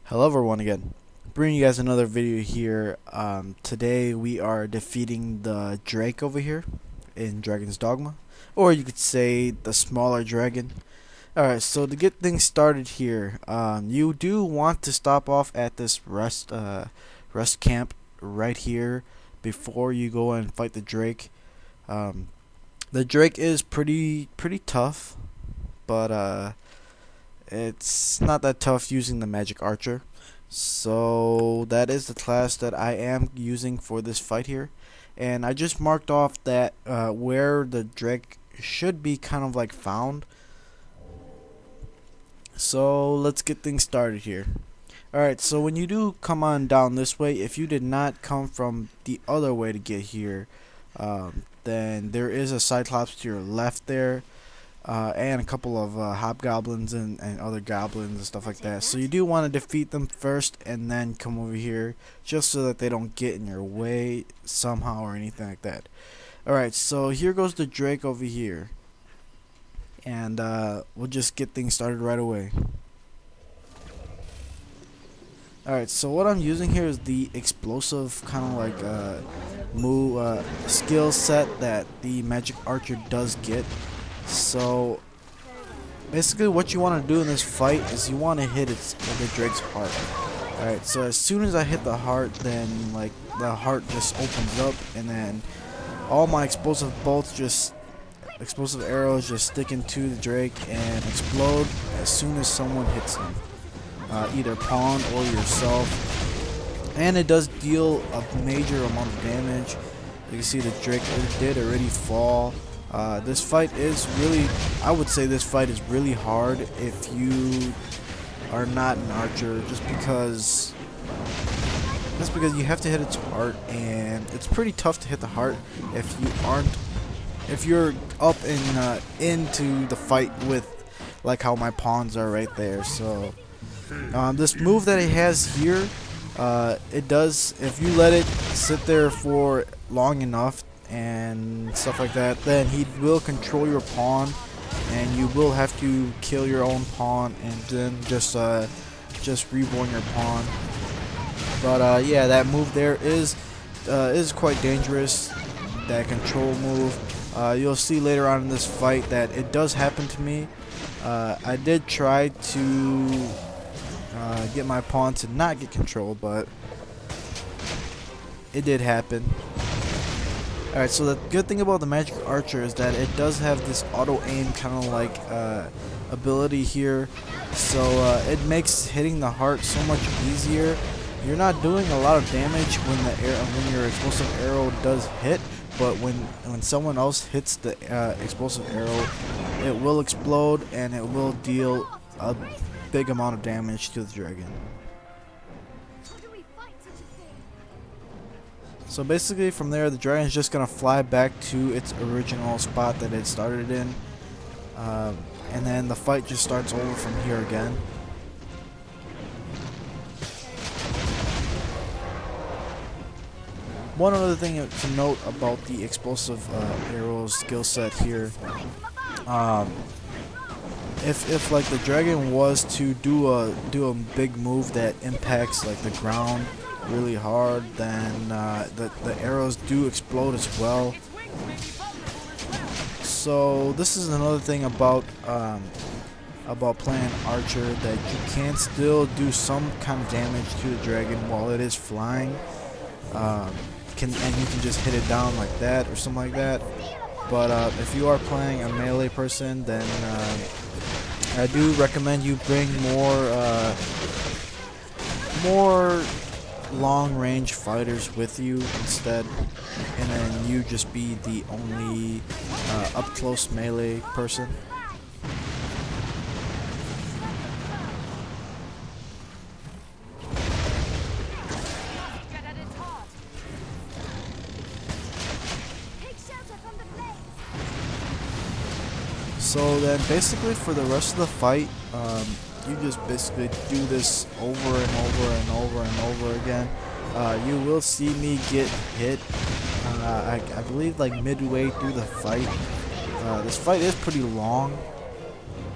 Hello everyone again. Bringing you guys another video here. Today we are defeating the Drake over here in Dragon's Dogma. Or you could say the smaller dragon. Alright, so to get things started here, you do want to stop off at this rest camp right here before you go and fight the Drake. The Drake is pretty tough, but it's not that tough using the magic archer. So that is the class that I am using for this fight here, and I just marked off that where the Drake should be kind of like found. So let's get things started here. Alright, so when you do come on down this way, if you did not come from the other way to get here, then there is a Cyclops to your left there. And a couple of hobgoblins and other goblins and stuff like that. So you do want to defeat them first and then come over here, just so that they don't get in your way somehow or anything like that. Alright, so here goes the Drake over here, and we'll just get things started right away. Alright, so what I'm using here is the explosive kind of like move skill set that the magic archer does get. So basically what you want to do in this fight is you want to hit the Drake's heart. Alright, so as soon as I hit the heart, then like the heart just opens up, and then all my explosive arrows just stick into the Drake and explode as soon as someone hits him, either pawn or yourself. And it does deal a major amount of damage. You can see the Drake did already fall. This fight is really, I would say this fight is really hard if you are not an archer, just because you have to hit its heart, and it's pretty tough to hit the heart if you're up and into the fight with like how my pawns are right there. So this move that it has here, it does, if you let it sit there for long enough and stuff like that, then he will control your pawn, and you will have to kill your own pawn and then just reborn your pawn. But yeah, that move there is quite dangerous, that control move. You'll see later on in this fight that it does happen to me. I did try to get my pawn to not get control, but it did happen. Alright, so the good thing about the magic archer is that it does have this auto aim kind of like ability here, so it makes hitting the heart so much easier. You're not doing a lot of damage when your explosive arrow does hit, but when someone else hits the explosive arrow, it will explode and it will deal a big amount of damage to the dragon. So basically from there, the dragon is just going to fly back to its original spot that it started in, and then the fight just starts over from here again. One other thing to note about the explosive arrows skill set here, if like the dragon was to do a big move that impacts like the ground really hard, then the arrows do explode as well. So this is another thing about playing archer, that you can still do some kind of damage to the dragon while it is flying. And you can just hit it down like that or something like that. But if you are playing a melee person, then I do recommend you bring more long-range fighters with you instead, and then you just be the only up-close melee person. So then basically for the rest of the fight, you just basically do this over and over and over and over again. You will see me get hit, I believe like midway through the fight. This fight is pretty long.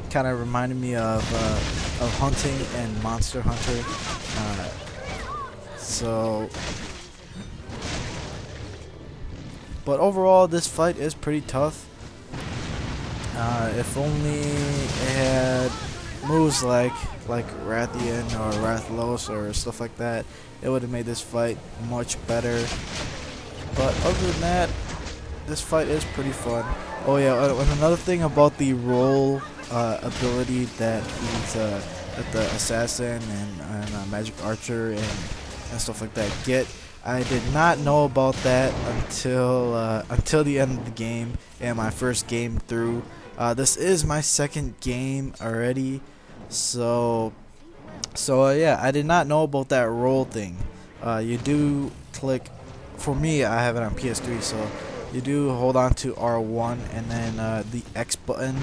Kind of reminded me of of hunting and Monster Hunter. So, but overall, this fight is pretty tough. If only it had moves like Rathian or Rathlos or stuff like that, it would have made this fight much better. But other than that, this fight is pretty fun. Oh yeah, and another thing about the roll ability that the assassin and magic archer and stuff like that get. I did not know about that until the end of the game and my first game through. This is my second game already, so yeah, I did not know about that roll thing. You do click. For me, I have it on PS3, so you do hold on to R1, and then the X button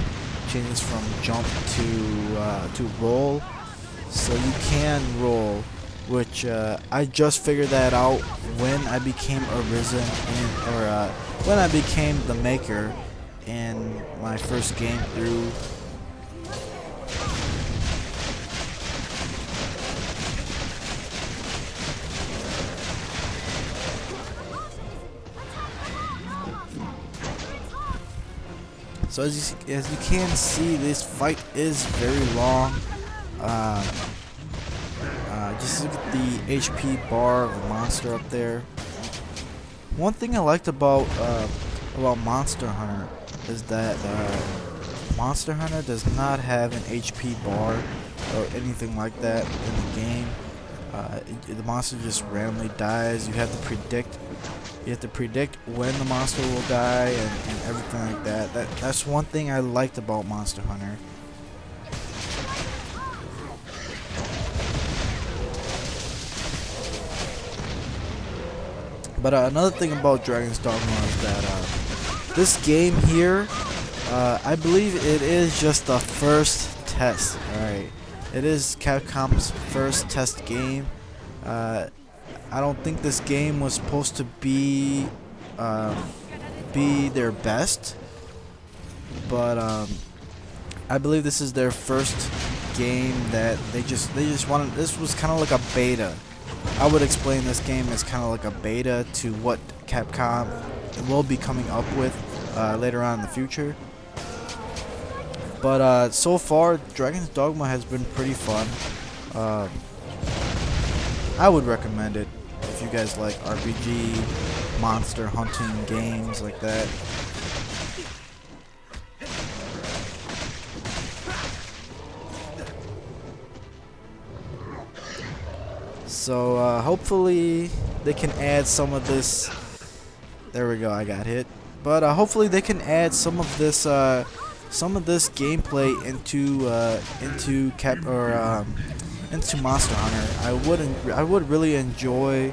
changes from jump to roll, so you can roll. Which I just figured that out when I became Arisen when I became the Maker in my first game through. So as you can see, this fight is very long. Just look at the HP bar of the monster up there. One thing I liked about Monster Hunter is that Monster Hunter does not have an HP bar or anything like that in the game. The monster just randomly dies. You have to predict when the monster will die and everything like that. That's one thing I liked about Monster Hunter. But another thing about Dragon's Dogma is that this game here, I believe it is just the first test. Alright, it is Capcom's first test game. I don't think this game was supposed to be their best, but I believe this is their first game that they just wanted. This was kind of like a beta. I would explain this game as kind of like a beta to what Capcom will be coming up with later on in the future. But so far, Dragon's Dogma has been pretty fun. I would recommend it if you guys like RPG, monster hunting games like that. So hopefully they can add some of this. There we go, I got hit. But hopefully they can add some of this gameplay into Monster Hunter. I would really enjoy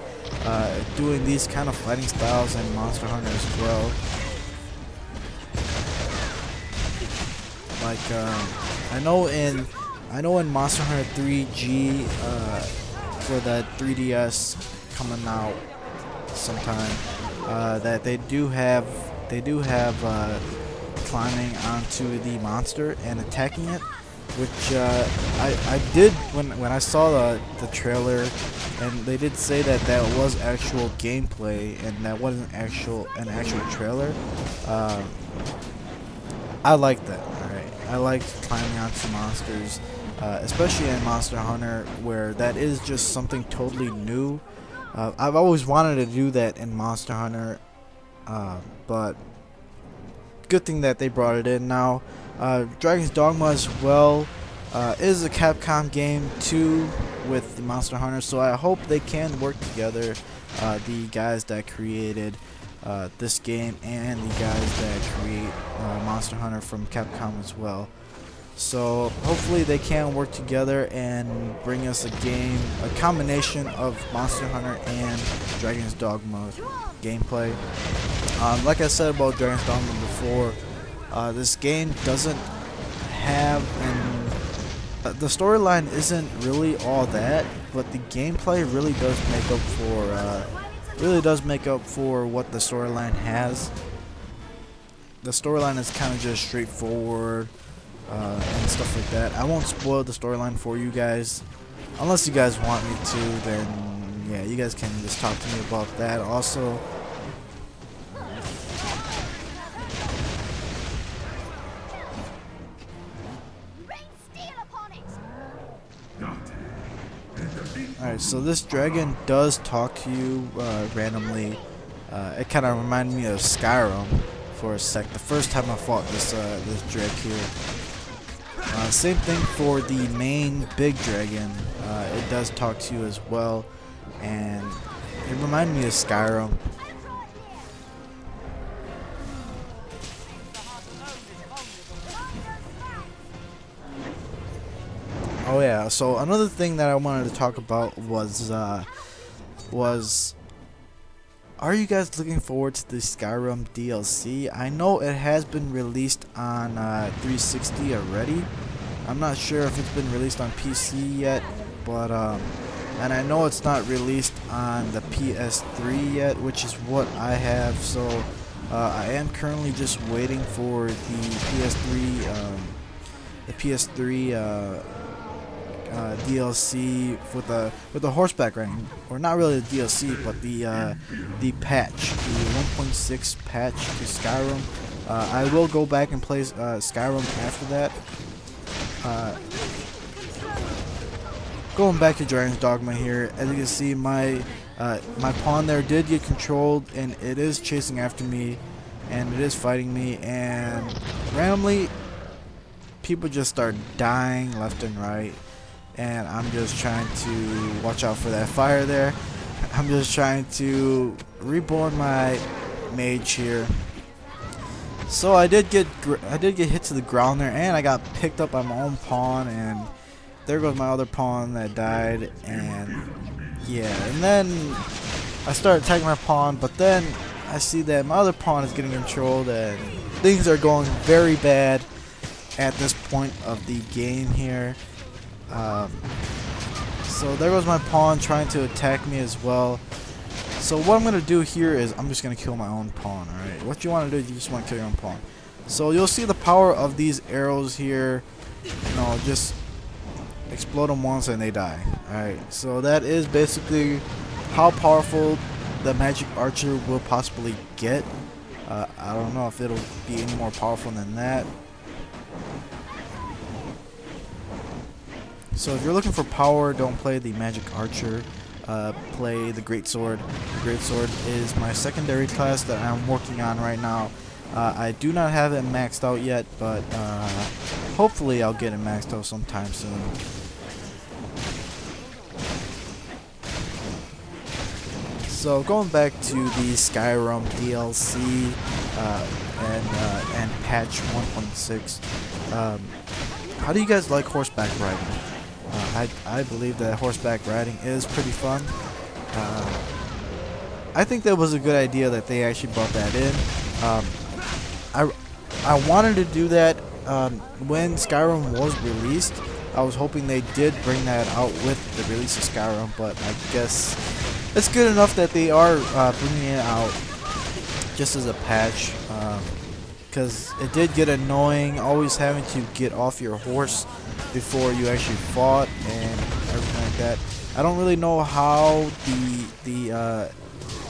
doing these kind of fighting styles in Monster Hunter as well. Like I know in Monster Hunter 3G for that 3DS coming out sometime, that they do have climbing onto the monster and attacking it, which I did when I saw the trailer, and they did say that was actual gameplay and that wasn't an actual trailer. I like that. Alright, I like climbing onto monsters, especially in Monster Hunter, where that is just something totally new. I've always wanted to do that in Monster Hunter, but good thing that they brought it in now. Dragon's Dogma as well is a Capcom game too with the Monster Hunter, so I hope they can work together, the guys that created this game and the guys that create Monster Hunter from Capcom as well. So hopefully they can work together and bring us a combination of Monster Hunter and Dragon's Dogma gameplay. Like I said about Dragon's Dogma before, this game doesn't have the storyline isn't really all that, but the gameplay really does make up for what the storyline has. The storyline is kind of just straightforward. and stuff like that. I won't spoil the storyline for you guys. Unless you guys want me to, then yeah, you guys can just talk to me about that also. Alright, so this dragon does talk to you randomly. It kind of reminded me of Skyrim for a sec. The first time I fought this drake here. Same thing for the main big dragon. It does talk to you as well, and it reminded me of Skyrim. Oh yeah, so another thing that I wanted to talk about was are you guys looking forward to the Skyrim DLC? I know it has been released on 360 already. I'm not sure if it's been released on PC yet, but and I know it's not released on the PS3 yet, which is what I have. So I am currently just waiting for the PS3 DLC with the horseback riding, or not really the DLC, but the patch, the 1.6 patch to Skyrim. I will go back and play Skyrim after that. Going back to Dragon's Dogma here, as you can see, my pawn there did get controlled, and it is chasing after me, and it is fighting me, and randomly people just start dying left and right. And I'm just trying to watch out for that fire there. I'm just trying to reborn my mage here. So I did get hit to the ground there, and I got picked up by my own pawn, and there goes my other pawn that died. And yeah, and then I start attacking my pawn, but then I see that my other pawn is getting controlled, and things are going very bad at this point of the game here. So there goes my pawn trying to attack me as well. So what I'm going to do here is I'm just going to kill my own pawn. Alright, what you want to do is you just want to kill your own pawn. So you'll see the power of these arrows here. You know, just explode them once and they die. Alright, so that is basically how powerful the magic archer will possibly get. I don't know if it'll be any more powerful than that. So if you're looking for power, don't play the magic archer. Play the greatsword. The greatsword is my secondary class that I'm working on right now. I do not have it maxed out yet, but hopefully I'll get it maxed out sometime soon. So going back to the Skyrim DLC and patch 1.6, how do you guys like horseback riding? I believe that horseback riding is pretty fun. I think that was a good idea that they actually brought that in. I wanted to do that when Skyrim was released. I was hoping they did bring that out with the release of Skyrim, but I guess it's good enough that they are bringing it out just as a patch. Because it did get annoying always having to get off your horse before you actually fought and everything like that. I don't really know how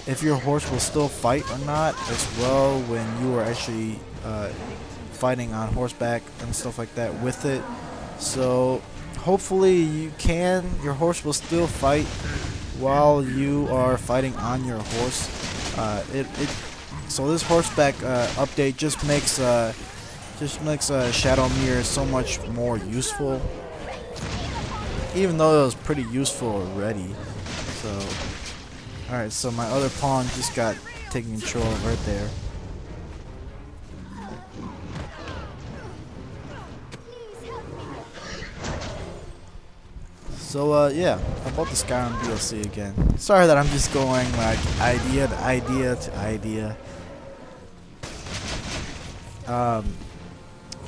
if your horse will still fight or not as well when you are actually fighting on horseback and stuff like that with it. So hopefully your horse will still fight while you are fighting on your horse. So this horseback update just makes Shadow Mirror so much more useful, even though it was pretty useful already. So, alright, so my other pawn just got taken control of right there. So yeah, about the Skyrim DLC again. Sorry that I'm just going like idea to idea to idea.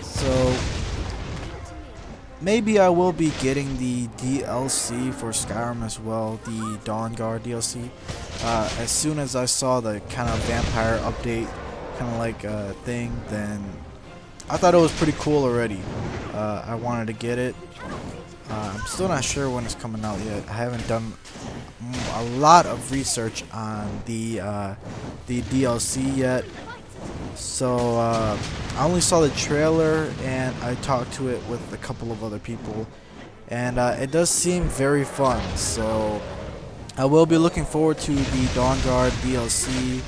So maybe I will be getting the DLC for Skyrim as well, the Dawnguard DLC. As soon as I saw the kind of vampire update kind of like thing, then I thought it was pretty cool already. I wanted to get it. I'm still not sure when it's coming out yet. I haven't done a lot of research on the DLC yet. So I only saw the trailer and I talked to it with a couple of other people, and it does seem very fun. So I will be looking forward to the Dawn Guard DLC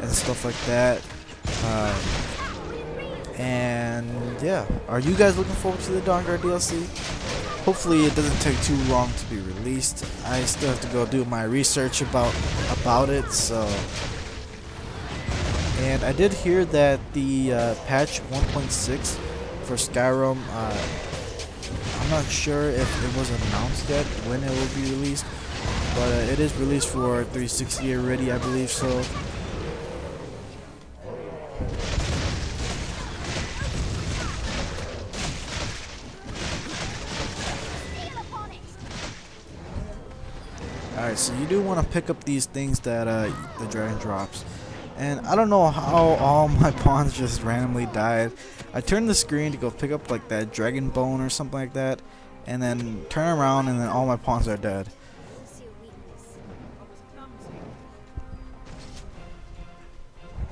and stuff like that. And yeah, are you guys looking forward to the Dawn Guard DLC? Hopefully it doesn't take too long to be released. I still have to go do my research about it. So, and I did hear that the patch 1.6 for Skyrim, I'm not sure if it was announced yet when it will be released, but it is released for 360 already, I believe so. Alright, so you do want to pick up these things that the dragon drops. And I don't know how all my pawns just randomly died. I turned the screen to go pick up like that dragon bone or something like that, and then turn around and then all my pawns are dead.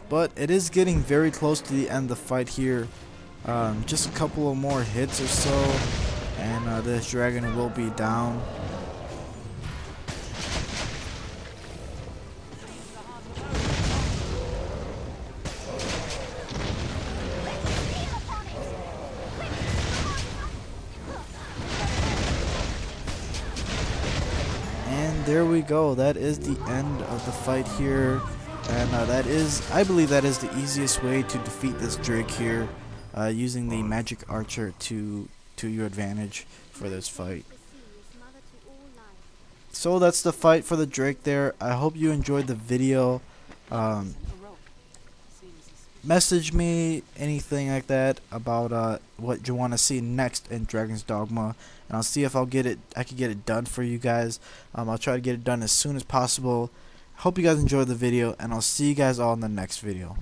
But it is getting very close to the end of the fight here. Just a couple of more hits or so, and this dragon will be down. And there we go. That is the end of the fight here. And I believe that is the easiest way to defeat this Drake here, using the magic archer to your advantage for this fight. So that's the fight for the Drake there. I hope you enjoyed the video. Message me anything like that about what you want to see next in Dragon's Dogma, and I'll see if I can get it done for you guys. I'll try to get it done as soon as possible. Hope you guys enjoyed the video, and I'll see you guys all in the next video.